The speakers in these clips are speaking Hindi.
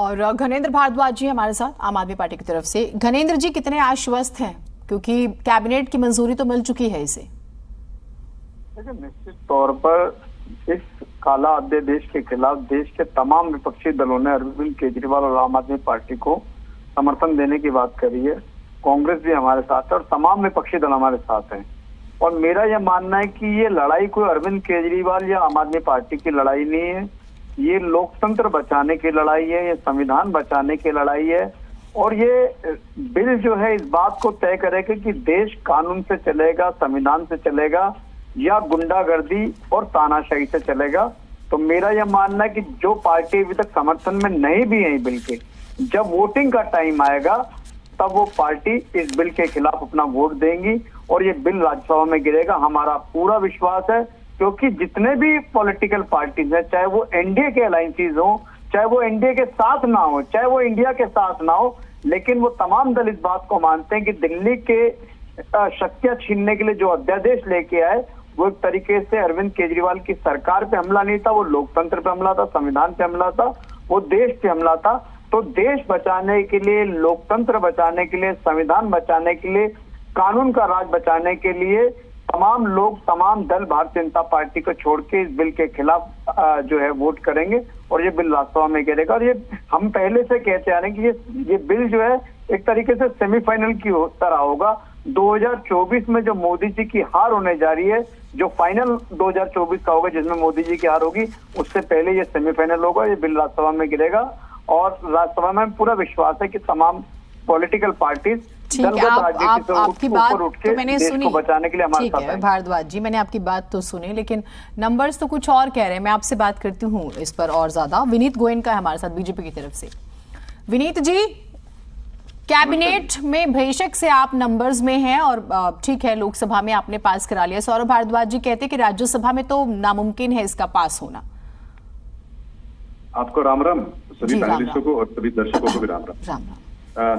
और घनेंद्र भारद्वाज जी हमारे साथ आम आदमी पार्टी की तरफ से। घनेंद्र जी, कितने आश्वस्त हैं, क्योंकि कैबिनेट की मंजूरी तो मिल चुकी है इसे? निश्चित तौर पर इस काला अध्यादेश के खिलाफ देश के तमाम विपक्षी दलों ने अरविंद केजरीवाल और आम आदमी पार्टी को समर्थन देने की बात करी है। कांग्रेस भी हमारे साथ है और तमाम विपक्षी दल हमारे साथ हैं। और मेरा यह मानना है कि ये लड़ाई कोई अरविंद केजरीवाल या आम आदमी पार्टी की लड़ाई नहीं है, ये लोकतंत्र बचाने की लड़ाई है, ये संविधान बचाने की लड़ाई है। और ये बिल जो है इस बात को तय करेगा कि देश कानून से चलेगा, संविधान से चलेगा या गुंडागर्दी और तानाशाही से चलेगा। तो मेरा यह मानना है कि जो पार्टी अभी तक समर्थन में नहीं भी है बिल के, जब वोटिंग का टाइम आएगा तब वो पार्टी इस बिल के खिलाफ अपना वोट देंगी और ये बिल राज्यसभा में गिरेगा। हमारा पूरा विश्वास है, क्योंकि जितने भी पॉलिटिकल पार्टीज हैं, चाहे वो एनडीए के अलायंसेज हो, चाहे वो एनडीए के साथ ना हो, चाहे वो इंडिया के साथ ना हो, लेकिन वो तमाम दल इस बात को मानते हैं कि दिल्ली के शक्तियां छीनने के लिए जो अध्यादेश लेके आए वो एक तरीके से अरविंद केजरीवाल की सरकार पे हमला नहीं था, वो लोकतंत्र पे हमला था, संविधान पे हमला था, वो देश पे हमला था। तो देश बचाने के लिए, लोकतंत्र बचाने के लिए, संविधान बचाने के लिए, कानून का राज बचाने के लिए तमाम लोग, तमाम दल भारतीय जनता पार्टी को छोड़ के इस बिल के खिलाफ जो है वोट करेंगे और ये बिल राज्यसभा में गिरेगा। और ये हम पहले से कहते आ रहे हैं कि ये बिल जो है एक तरीके से सेमीफाइनल की तरह होगा। 2024 में जो मोदी जी की हार होने जा रही है, जो फाइनल 2024 का होगा जिसमें मोदी जी की हार होगी, उससे पहले ये सेमीफाइनल होगा, ये बिल राज्यसभा में गिरेगा। और राज्यसभा में पूरा विश्वास है कि तमाम पॉलिटिकल पार्टीज आपकी बात तो मैंने सुनी, को बचाने के लिए हमारे साथ है। भारद्वाज जी, मैंने आपकी बात तो सुनी, लेकिन नंबर्स तो कुछ और कह रहे हैं। मैं आपसे बात करती हूँ इस पर और ज्यादा। विनीत गोयनका है हमारे साथ बीजेपी की तरफ से। विनीत जी, कैबिनेट में बेशक से आप नंबर्स में हैं और ठीक है, लोकसभा में आपने पास करा लिया। सौरभ भारद्वाज जी कहते हैं कि राज्यसभा में तो नामुमकिन है इसका पास होना। आपको राम राम, सभी पैनलिस्टों को और सभी दर्शकों को भी राम राम।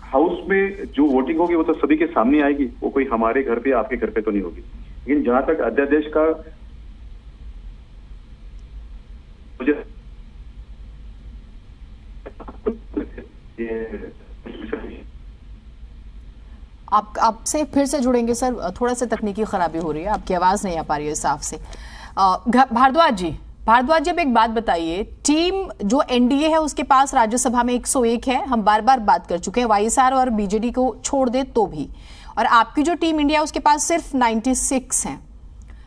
हाउस में जो वोटिंग होगी वो तो सभी के सामने आएगी, वो कोई हमारे घर पे आपके घर पे तो नहीं होगी। लेकिन जहां तक अध्यादेश का आपसे फिर से जुड़ेंगे सर, थोड़ा सा तकनीकी खराबी हो रही है, आपकी आवाज नहीं आ पा रही है साफ से। भारद्वाज जी, अब एक बात बताइए, टीम जो एनडीए है उसके पास राज्यसभा में 101 है, हम बार बार बात कर चुके हैं, वाईएसआर और बीजेडी को छोड़ दे तो भी, और आपकी जो टीम इंडिया उसके पास सिर्फ 96 है।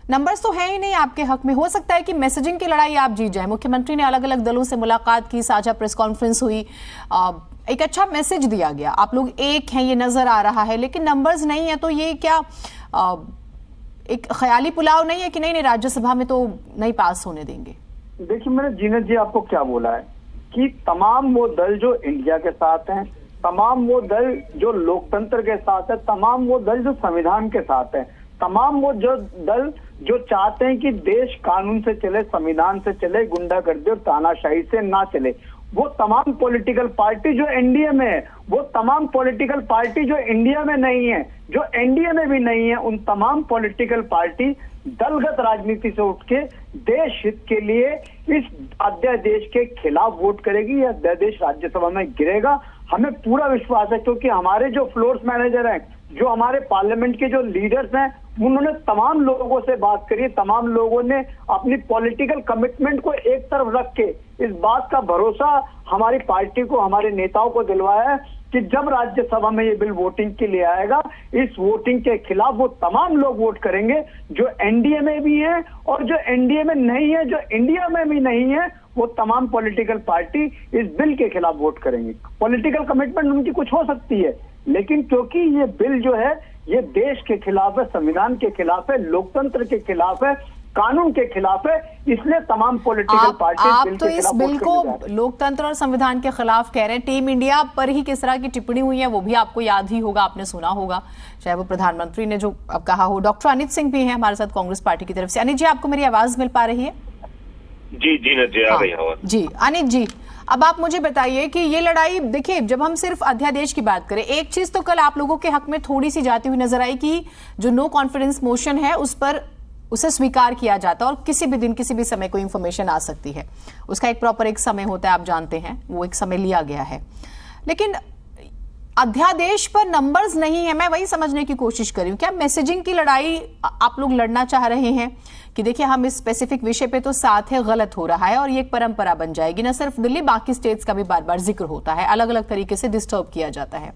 नंबर्स तो है ही नहीं आपके हक में। हो सकता है कि मैसेजिंग की लड़ाई आप जीत जाए। मुख्यमंत्री ने अलग अलग दलों से मुलाकात की, साझा प्रेस कॉन्फ्रेंस हुई, एक अच्छा मैसेज दिया गया, आप लोग एक हैं ये नजर आ रहा है, लेकिन नंबर्स नहीं है। तो ये क्या एक ख्याली पुलाव नहीं है कि नहीं राज्यसभा में तो नहीं पास होने देंगे? देखिए, मैंने जीनत जी आपको क्या बोला है कि तमाम वो दल जो इंडिया के साथ हैं, तमाम वो दल जो लोकतंत्र के साथ है, तमाम वो दल जो संविधान के साथ है, तमाम वो जो दल जो चाहते हैं कि देश कानून से चले, संविधान से चले, गुंडागर्दी और तानाशाही से ना चले, वो तमाम पॉलिटिकल पार्टी जो एनडीए में है, वो तमाम पॉलिटिकल पार्टी जो इंडिया में नहीं है, जो एनडीए में भी नहीं है, उन तमाम पॉलिटिकल पार्टी दलगत राजनीति से उठ के देश हित के लिए इस अध्यादेश के खिलाफ वोट करेगी। यह अध्यादेश राज्यसभा में गिरेगा, हमें पूरा विश्वास है, क्योंकि हमारे जो फ्लोर्स मैनेजर हैं, जो हमारे पार्लियामेंट के जो लीडर्स हैं, उन्होंने तमाम लोगों से बात करी, तमाम लोगों ने अपनी पॉलिटिकल कमिटमेंट को एक तरफ रख के इस बात का भरोसा हमारी पार्टी को, हमारे नेताओं को दिलवाया है कि जब राज्यसभा में ये बिल वोटिंग के लिए आएगा, इस वोटिंग के खिलाफ वो तमाम लोग वोट करेंगे जो एनडीए में भी हैं और जो एनडीए में नहीं है, जो इंडिया में भी नहीं है, वो तमाम पॉलिटिकल पार्टी इस बिल के खिलाफ वोट करेंगे। पॉलिटिकल कमिटमेंट उनकी कुछ हो सकती है, लेकिन क्योंकि ये बिल जो है ये देश के खिलाफ है, संविधान के खिलाफ है, लोकतंत्र के खिलाफ है, कानून के खिलाफ है, इसलिए तमाम पॉलिटिकल पार्टी आप तो इस बिल को लोकतंत्र और संविधान के खिलाफ कह रहे हैं। टीम इंडिया पर ही किस तरह की टिप्पणी हुई है वो भी आपको याद ही होगा, आपने सुना होगा, चाहे वो प्रधानमंत्री ने जो अब कहा हो। डॉक्टर अनित सिंह भी हैं हमारे साथ कांग्रेस पार्टी की तरफ से। अनित जी, आपको मेरी आवाज मिल पा रही है? जी जी आ रही है। जी अनित जी, अब आप मुझे बताइए कि ये लड़ाई, देखिए जब हम सिर्फ अध्यादेश की बात करें, एक चीज तो कल आप लोगों के हक में थोड़ी सी जाती हुई नजर आई कि जो नो कॉन्फिडेंस मोशन है उसे स्वीकार किया जाता है और किसी भी दिन किसी भी समय कोई इंफॉर्मेशन आ सकती है, उसका एक प्रॉपर एक समय होता है, आप जानते हैं, वो एक समय लिया गया है। लेकिन अध्यादेश पर नंबर्स नहीं है, मैं वही समझने की कोशिश कर रही हूं, क्या मैसेजिंग की लड़ाई आप लोग लड़ना चाह रहे हैं कि देखिए हम इस स्पेसिफिक विषय पे तो साथ है, गलत हो रहा है और ये एक परंपरा बन जाएगी, ना सिर्फ दिल्ली, बाकी स्टेट्स का भी बार बार जिक्र होता है, अलग अलग तरीके से डिस्टर्ब किया जाता है,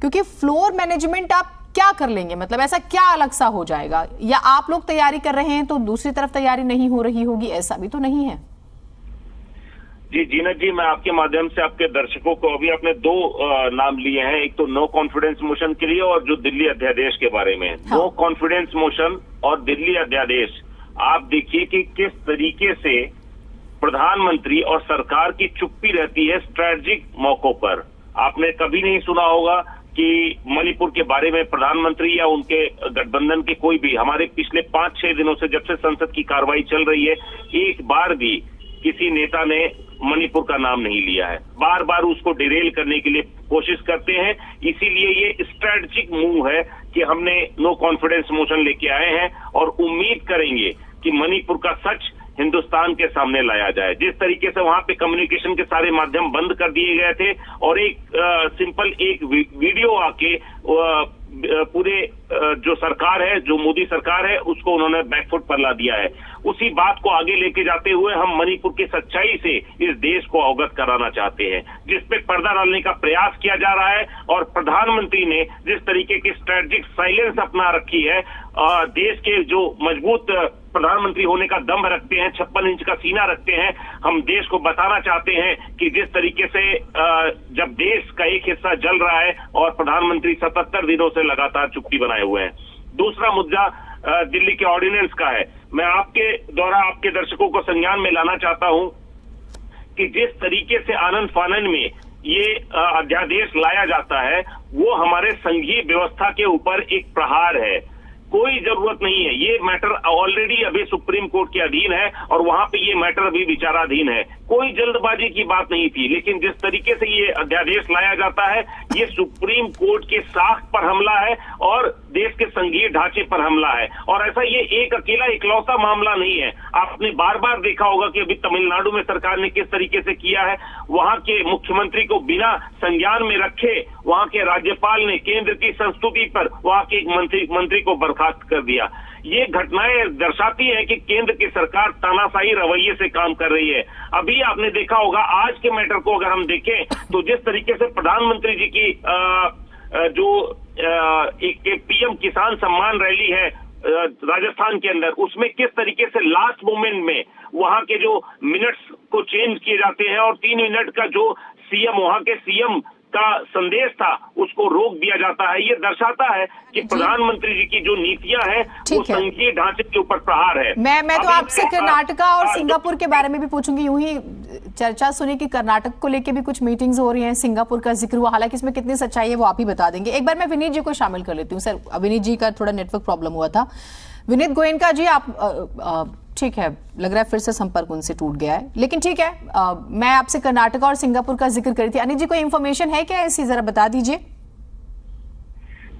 क्योंकि फ्लोर मैनेजमेंट आप क्या कर लेंगे, मतलब ऐसा क्या अलग सा हो जाएगा, या आप लोग तैयारी कर रहे हैं तो दूसरी तरफ तैयारी नहीं हो रही होगी, ऐसा भी तो नहीं है। जी जीनत जी, मैं आपके माध्यम से आपके दर्शकों को, अभी आपने दो नाम लिए हैं, एक तो नो कॉन्फिडेंस मोशन के लिए और जो दिल्ली अध्यादेश के बारे में। नो कॉन्फिडेंस मोशन और दिल्ली अध्यादेश, आप देखिए कि किस तरीके से प्रधानमंत्री और सरकार की चुप्पी रहती है स्ट्रेटेजिक मौकों पर। आपने कभी नहीं सुना होगा कि मणिपुर के बारे में प्रधानमंत्री या उनके गठबंधन के कोई भी, हमारे पिछले 5-6 दिनों से जब से संसद की कार्रवाई चल रही है, एक बार भी किसी नेता ने मणिपुर का नाम नहीं लिया है। बार बार उसको डिरेल करने के लिए कोशिश करते हैं, इसीलिए ये स्ट्रेटेजिक मूव है कि हमने नो कॉन्फिडेंस मोशन लेके आए हैं और उम्मीद करेंगे कि मणिपुर का सच हिंदुस्तान के सामने लाया जाए। जिस तरीके से वहां पे कम्युनिकेशन के सारे माध्यम बंद कर दिए गए थे और एक सिंपल एक वीडियो आके पूरे जो सरकार है, जो मोदी सरकार है, उसको उन्होंने बैकफुट पर ला दिया है। उसी बात को आगे लेके जाते हुए हम मणिपुर की सच्चाई से इस देश को अवगत कराना चाहते हैं, जिस पे पर्दा डालने का प्रयास किया जा रहा है। और प्रधानमंत्री ने जिस तरीके की स्ट्रेटेजिक साइलेंस अपना रखी है, देश के जो मजबूत प्रधानमंत्री होने का दम रखते हैं, 56 इंच का सीना रखते हैं, हम देश को बताना चाहते हैं कि जिस तरीके से जब देश का एक हिस्सा जल रहा है और प्रधानमंत्री 77 दिनों से लगातार चुप्पी बनाए हुए हैं। दूसरा मुद्दा दिल्ली के ऑर्डिनेंस का है। मैं आपके द्वारा आपके दर्शकों को संज्ञान में लाना चाहता हूं कि जिस तरीके से आनंद फानन में ये अध्यादेश लाया जाता है, वो हमारे संघीय व्यवस्था के ऊपर एक प्रहार है। कोई जरूरत नहीं है, ये मैटर ऑलरेडी अभी सुप्रीम कोर्ट के अधीन है और वहां पे ये मैटर अभी विचाराधीन है। कोई जल्दबाजी की बात नहीं थी, लेकिन जिस तरीके से ये अध्यादेश लाया जाता है, ये सुप्रीम कोर्ट के साख पर हमला है और देश के संघीय ढांचे पर हमला है। और ऐसा ये एक अकेला इकलौता मामला नहीं है। आपने बार बार देखा होगा कि अभी तमिलनाडु में सरकार ने किस तरीके से किया है। वहां के मुख्यमंत्री को बिना संज्ञान में रखे वहां के राज्यपाल ने केंद्र की संस्तुति पर वहां के एक मंत्री को बर्खास्त कर दिया। ये घटनाएं दर्शाती हैं कि केंद्र की सरकार तानाशाही रवैये से काम कर रही है। अभी आपने देखा होगा, आज के मैटर को अगर हम देखें तो जिस तरीके से प्रधानमंत्री जी की एक पीएम किसान सम्मान रैली है राजस्थान के अंदर, उसमें किस तरीके से लास्ट मोमेंट में वहां के जो मिनट्स को चेंज किए जाते हैं और 3 मिनट का जो सीएम, वहां के सीएम का संदेश था, उसको रोक दिया जाता है। ये दर्शाता है कि प्रधानमंत्री जी की जो नीतियां हैं वो संघीय ढांचे के ऊपर प्रहार है। मैं तो आपसे कर्नाटका और सिंगापुर के बारे में भी पूछूंगी। यूं ही चर्चा सुनी कि कर्नाटक को लेके भी कुछ मीटिंग्स हो रही हैं, सिंगापुर का जिक्र हुआ, हालांकि इसमें कितनी सच्चाई है वो आप ही बता देंगे। एक बार मैं विनीत जी को शामिल कर लेती हूँ। सर, विनीत जी का थोड़ा नेटवर्क प्रॉब्लम हुआ था। विनीत गोयनका जी, आप ठीक है, लग रहा है फिर से संपर्क उनसे टूट गया है, लेकिन ठीक है, मैं आपसे कर्नाटक और सिंगापुर का जिक्र करी थी। अनिल जी, कोई इंफॉर्मेशन है क्या ऐसी, जरा बता दीजिए।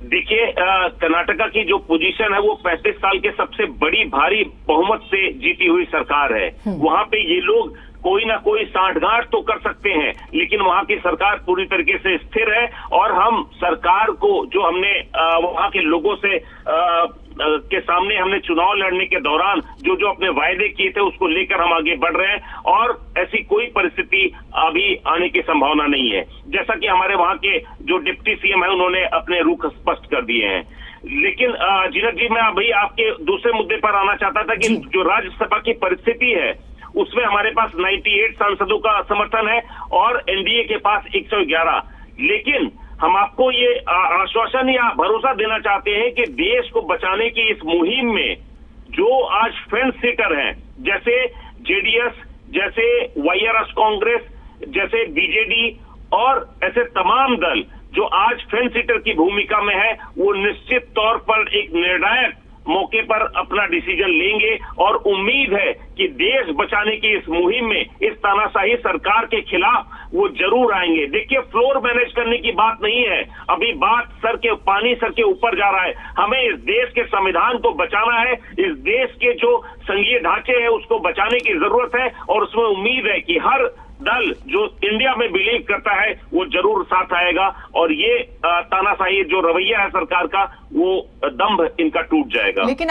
देखिए, कर्नाटका की जो पोजीशन है वो 35 साल के सबसे बड़ी भारी बहुमत से जीती हुई सरकार है। वहां पे ये लोग कोई ना कोई सांठगांठ तो कर सकते हैं, लेकिन वहां की सरकार पूरी तरीके से स्थिर है। और हम सरकार को, जो हमने वहां के लोगों से के सामने हमने चुनाव लड़ने के दौरान जो जो अपने वायदे किए थे, उसको लेकर हम आगे बढ़ रहे हैं और ऐसी कोई परिस्थिति अभी आने की संभावना नहीं है। जैसा कि हमारे वहां के जो डिप्टी सीएम है, उन्होंने अपने रुख स्पष्ट कर दिए हैं। लेकिन जीनत जी, मैं अभी आपके दूसरे मुद्दे पर आना चाहता था कि जो राज्यसभा की परिस्थिति है, उसमें हमारे पास 98 सांसदों का समर्थन है और एनडीए के पास 111। लेकिन हम आपको ये आश्वासन या भरोसा देना चाहते हैं कि देश को बचाने की इस मुहिम में जो आज फेंस सीटर हैं, जैसे जेडीएस, जैसे वाईआरएस कांग्रेस, जैसे बीजेडी और ऐसे तमाम दल जो आज फेंस सीटर की भूमिका में है, वो निश्चित तौर पर एक निर्णायक मौके पर अपना डिसीजन लेंगे और उम्मीद है कि देश बचाने की इस मुहिम में इस तानाशाही सरकार के खिलाफ वो जरूर आएंगे। देखिए, फ्लोर मैनेज करने की बात नहीं है, अभी बात सर के ऊपर जा रहा है। हमें इस देश के संविधान को बचाना है, इस देश के जो संघीय ढांचे हैं उसको बचाने की जरूरत है और उसमें उम्मीद है कि हर दल जो इंडिया में बिलीव करता है वो जरूर साथ आएगा और ये तानाशाही जो रवैया है सरकार का वो दंभ इनका टूट जाएगा। लेकिन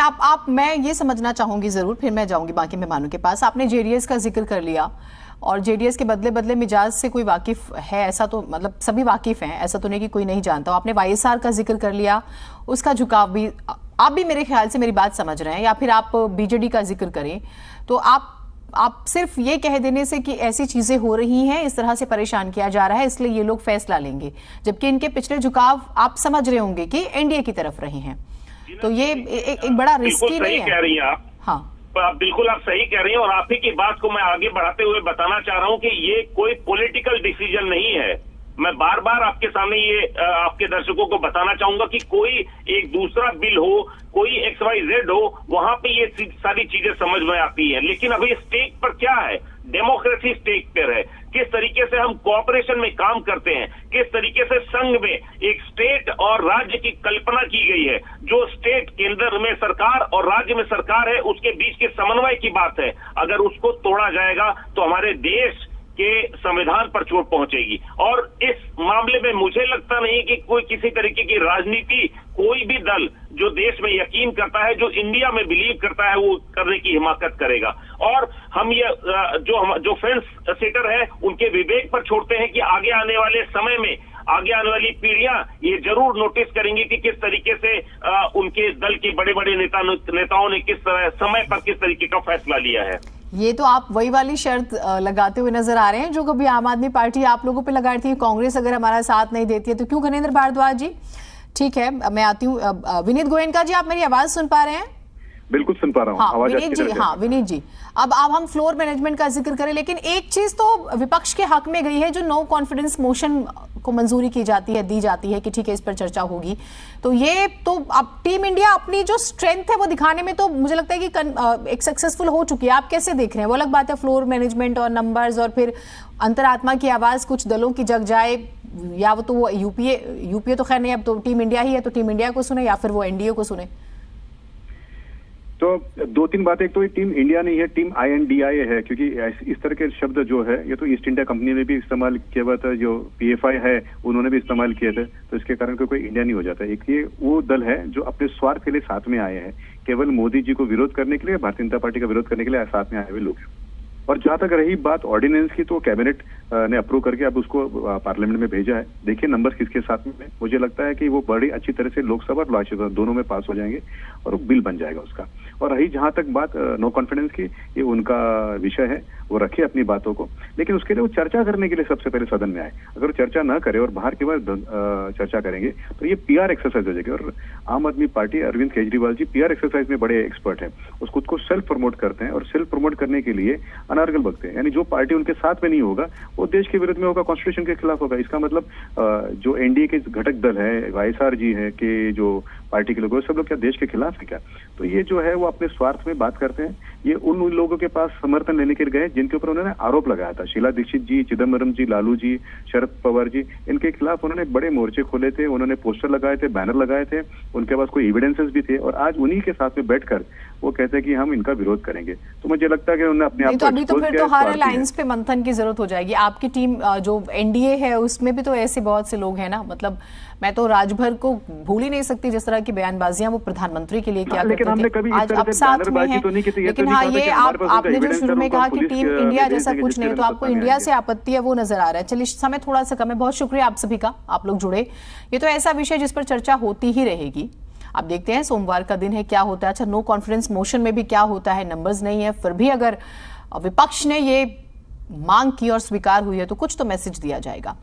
मैं ये समझना चाहूंगी जरूर, फिर मैं जाऊंगी बाकी मेहमानों के पास। आपने जेडीएस का जिक्र कर लिया और जेडीएस के बदले मिजाज से कोई वाकिफ है, ऐसा तो मतलब सभी वाकिफ हैं, ऐसा तो नहीं कि कोई नहीं जानता। आपने वाईएसआर का जिक्र कर लिया, उसका झुकाव भी आप भी मेरे ख्याल से मेरी बात समझ रहे हैं, या फिर आप बीजेडी का जिक्र करें तो आप सिर्फ ये कह देने से कि ऐसी चीजें हो रही हैं, इस तरह से परेशान किया जा रहा है इसलिए ये लोग फैसला लेंगे, जबकि इनके पिछले झुकाव आप समझ रहे होंगे कि एनडीए की तरफ रहे हैं, तो ये एक बड़ा रिस्की नहीं है। कह रही हैं आप। हाँ, बिल्कुल आप सही कह रही हैं और आप ही की बात को मैं आगे बढ़ाते हुए बताना चाह रहा हूं कि ये कोई पॉलिटिकल डिसीजन नहीं है। मैं बार बार आपके सामने ये आपके दर्शकों को बताना चाहूंगा कि कोई एक दूसरा बिल हो, कोई XYZ हो, वहां पे ये सारी चीजें समझ में आती है। लेकिन अभी स्टेक पर क्या है? डेमोक्रेसी स्टेक पर है। किस तरीके से हम कोऑपरेशन में काम करते हैं, किस तरीके से संघ में एक स्टेट और राज्य की कल्पना की गई है। जो स्टेट केंद्र में सरकार और राज्य में सरकार है उसके बीच के समन्वय की बात है। अगर उसको तोड़ा जाएगा तो हमारे देश के संविधान पर चोट पहुंचेगी और इस मामले में मुझे लगता नहीं कि कोई किसी तरीके की राजनीति, कोई भी दल जो देश में यकीन करता है, जो इंडिया में बिलीव करता है, वो करने की हिमाकत करेगा। और हम ये जो फेंस सेटर है उनके विवेक पर छोड़ते हैं कि आगे आने वाले समय में आगे आने वाली पीढ़ियां ये जरूर नोटिस करेंगी कि किस तरीके से उनके दल के बड़े बड़े नेताओं ने किस तरह समय पर किस तरीके का फैसला लिया है। ये तो आप वही वाली शर्त लगाते हुए नजर आ रहे हैं जो कभी आम आदमी पार्टी आप लोगों पे लगाई थी, कांग्रेस अगर हमारा साथ नहीं देती है तो क्यों। घनेंद्र भारद्वाज जी, ठीक है, मैं आती हूँ। विनीत गोयनका जी, आप मेरी आवाज सुन पा रहे हैं? बिल्कुल सुन पा रहा हूँ। हाँ, विनीत जी, हाँ विनीत जी, अब हम फ्लोर मैनेजमेंट का जिक्र करें, लेकिन एक चीज तो विपक्ष के हक में गई है, जो नो कॉन्फिडेंस मोशन को मंजूरी की जाती है, दी जाती है कि ठीक है इस पर चर्चा होगी। तो ये तो अब टीम इंडिया अपनी जो स्ट्रेंथ है वो दिखाने में तो मुझे लगता है कि एक सक्सेसफुल हो चुकी है। आप कैसे देख रहे हैं? वो अलग बात है फ्लोर मैनेजमेंट और नंबर्स और फिर अंतरात्मा की आवाज कुछ दलों की जग जाए, या वो तो वो यूपीए तो खैर नहीं, अब तो टीम इंडिया ही है, तो टीम इंडिया को सुने या फिर वो एनडीए को सुने। तो दो तीन बातें, एक तो ये टीम इंडिया नहीं है, टीम INDI है, क्योंकि इस तरह के शब्द जो है ये तो ईस्ट इंडिया कंपनी ने भी इस्तेमाल किया हुआ था, जो PFI है उन्होंने भी इस्तेमाल किए थे, तो इसके कारण कोई इंडिया नहीं हो जाता। एक ये वो दल है जो अपने स्वार्थ के लिए साथ में आए हैं, केवल मोदी जी को विरोध करने के लिए, भारतीय जनता पार्टी का विरोध करने के लिए साथ में आए हुए लोग हैं। और जहां तक रही बात ऑर्डिनेंस की, तो कैबिनेट ने अप्रूव करके अब उसको पार्लियामेंट में भेजा है। देखिए नंबर किसके साथ में, मुझे लगता है कि वो बड़ी अच्छी तरह से लोकसभा और राज्यसभा दोनों में पास हो जाएंगे और बिल बन जाएगा उसका। और रही जहां तक बात नो कॉन्फिडेंस की, ये उनका विषय है, वो रखे अपनी बातों को, लेकिन उसके लिए वो चर्चा करने के लिए सबसे पहले सदन में आए। अगर वो चर्चा ना करे और बाहर के बाद चर्चा करेंगे तो ये PR एक्सरसाइज हो जाएगी। और आम आदमी party, Arvind Kejriwal ji PR exercise में बड़े एक्सपर्ट हैं, उसको खुद को सेल्फ प्रमोट करते हैं और सेल्फ प्रमोट करने के लिए अनारगल बकते हैं। यानी जो पार्टी उनके साथ में नहीं होगा वो देश के विरुद्ध में होगा, कॉन्स्टिट्यूशन के खिलाफ होगा। इसका मतलब जो एनडीए के घटक दल है, वाईएसआर जी है कि जो पार्टी के लोग, सब लोग क्या देश के खिलाफ है क्या? तो ये जो है वो अपने स्वार्थ में बात करते हैं। ये उन लोगों के पास समर्थन लेने के लिए गए जिनके ऊपर उन्होंने आरोप लगाया था। शीला दीक्षित जी, चिदम्बरम जी, लालू जी, शरद पवार जी, इनके खिलाफ उन्होंने बड़े मोर्चे खोले थे, उन्होंने पोस्टर लगाए थे, बैनर लगाए थे, उनके पास कोई एविडेंसेस भी थे, और आज उन्हीं के साथ में बैठकर वो कहते हैं कि हम इनका विरोध करेंगे। तो मुझे लगता है कि उन्होंने अपने आप को अभी तो फिर तो हर अलायंस पे मंथन की जरूरत हो जाएगी। आपकी टीम जो एनडीए है उसमें भी तो ऐसे बहुत से लोग हैं ना, मतलब मैं तो राजभर को भूल ही नहीं सकती जिस तरह की बयानबाजियां वो प्रधानमंत्री के लिए क्या करते थे। आज अब साथ में है, लेकिन हाँ ये आपने जो शुरू में कहा कि टीम इंडिया जैसा कुछ नहीं, तो आपको इंडिया से आपत्ति है वो नजर आ रहा है। चलिए समय थोड़ा सा कम है, बहुत शुक्रिया आप सभी का, आप लोग जुड़े। ये तो ऐसा विषय जिस पर चर्चा होती ही रहेगी। अब देखते हैं सोमवार का दिन है क्या होता है। अच्छा, नो कॉन्फिडेंस मोशन में भी क्या होता है, नंबर्स नहीं है, फिर भी अगर विपक्ष ने ये मांग की और स्वीकार हुई है तो कुछ तो मैसेज दिया जाएगा।